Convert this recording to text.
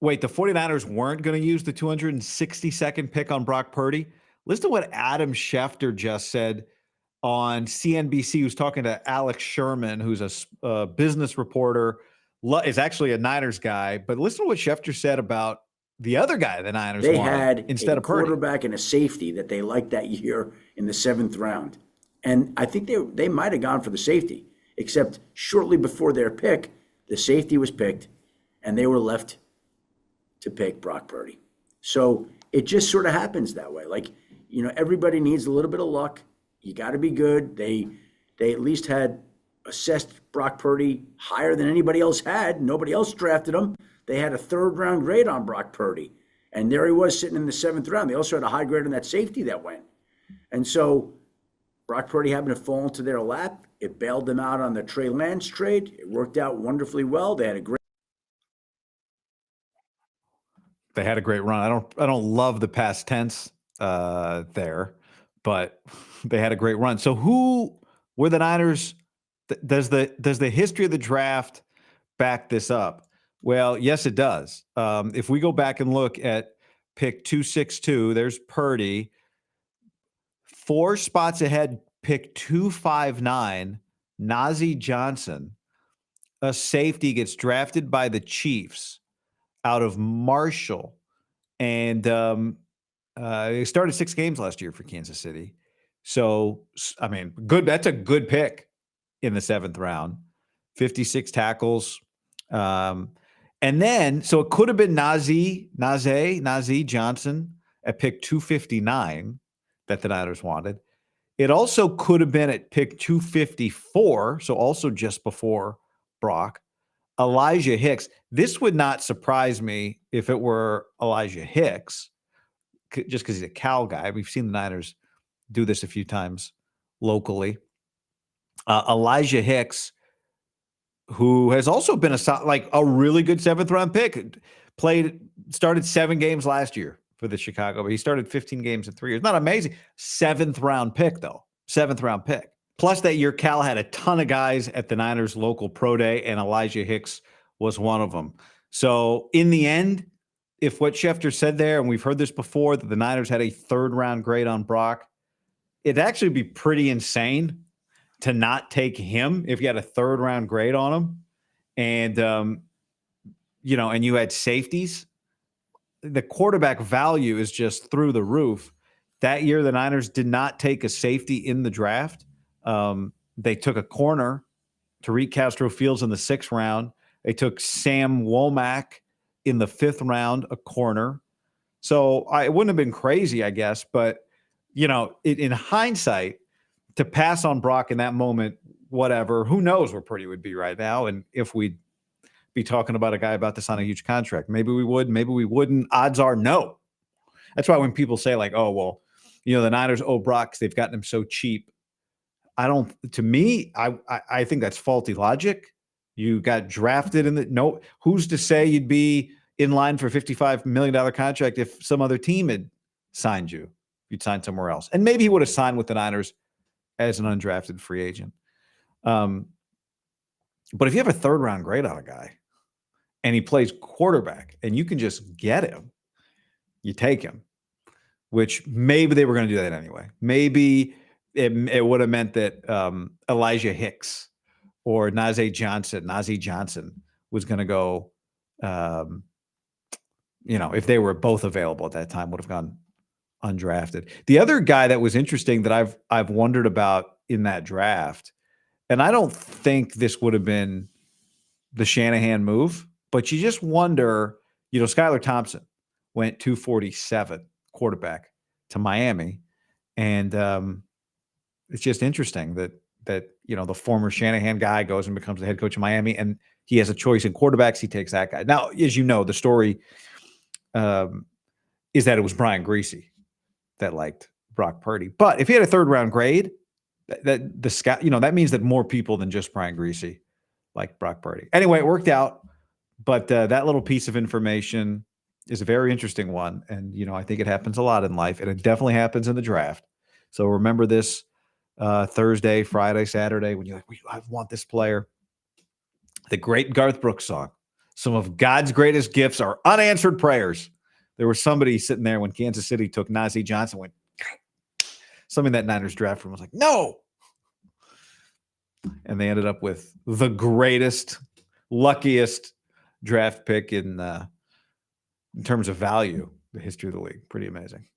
Wait, the 49ers weren't going to use the 262nd pick on Brock Purdy? Listen to what Adam Schefter just said on CNBC. He was talking to Alex Sherman, who's a business reporter, is actually a Niners guy. But listen to what Schefter said about the other guy the Niners They wanted had instead a of Purdy. quarterback and a safety that they liked that year in the 7th round. And I think they might have gone for the safety, except shortly before their pick, the safety was picked, and they were left to pick Brock Purdy. So it just sort of happens that way. Like, everybody needs a little bit of luck. You got to be good. They at least had assessed Brock Purdy higher than anybody else had. Nobody else drafted him. They had a 3rd round grade on Brock Purdy. And there he was sitting in the 7th round. They also had a high grade on that safety that went. And so Brock Purdy happened to fall into their lap. It bailed them out on the Trey Lance trade. It worked out wonderfully well. They had a great run. I don't love the past tense there, but they had a great run. So who were the Niners? Does the history of the draft back this up? Well, yes, it does. If we go back and look at pick 262, there's Purdy. 4 spots ahead, pick 259, Najee Johnson, a safety, gets drafted by the Chiefs out of Marshall. And he started 6 games last year for Kansas City. So, I mean, good. That's a good pick in the 7th round. 56 tackles. And then, so it could have been Najee Johnson at pick 259 that the Niners wanted. It also could have been at pick 254, so also just before Brock, Elijah Hicks. This would not surprise me if it were Elijah Hicks, just because he's a Cal guy. We've seen the Niners do this a few times locally. Elijah Hicks, who has also been a really good 7th round pick, started 7 games last year for the Chicago, but he started 15 games in 3 years. Not amazing. 7th round pick, though. 7th round pick. Plus that year, Cal had a ton of guys at the Niners local pro day, and Elijah Hicks was one of them. So in the end, if what Schefter said there, and we've heard this before, that the Niners had a 3rd round grade on Brock, it'd actually be pretty insane to not take him if you had a 3rd round grade on him. And, and you had safeties. The quarterback value is just through the roof. That year, the Niners did not take a safety in the draft. They took a corner, Tariq Castro-Fields, in the 6th round. They took Sam Womack in the 5th round, a corner. So it wouldn't have been crazy, I guess. But, in hindsight, to pass on Brock in that moment, whatever, who knows where Purdy would be right now. And if we'd be talking about a guy about to sign a huge contract, maybe we would, maybe we wouldn't. Odds are no. That's why when people say oh, well, the Niners owe Brock because they've gotten him so cheap. I think that's faulty logic. You got drafted who's to say you'd be in line for a $55 million contract if some other team had signed you? You'd sign somewhere else. And maybe he would have signed with the Niners as an undrafted free agent. But if you have a 3rd round grade on a guy and he plays quarterback and you can just get him, you take him, which maybe they were going to do that anyway. Maybe it would have meant that Elijah Hicks or Najee Johnson was going to go, if they were both available at that time, would have gone undrafted. The other guy that was interesting that I've wondered about in that draft, and I don't think this would have been the Shanahan move, but you just wonder, Skylar Thompson went 247 quarterback to Miami. And it's just interesting that the former Shanahan guy goes and becomes the head coach of Miami, and he has a choice in quarterbacks. He takes that guy. Now, as you know, the story is that it was Brian Griese that liked Brock Purdy. But if he had a 3rd round grade, that the scout, that means that more people than just Brian Griese liked Brock Purdy. Anyway, it worked out. But that little piece of information is a very interesting one. And, I think it happens a lot in life, and it definitely happens in the draft. So remember this Thursday, Friday, Saturday, when you're like, I want this player. The great Garth Brooks song, Some of God's greatest gifts are unanswered prayers. There was somebody sitting there when Kansas City took Najee Johnson, went, somebody in that Niners draft room was like, no. And they ended up with the greatest, luckiest draft pick in terms of value, the history of the league. Pretty amazing.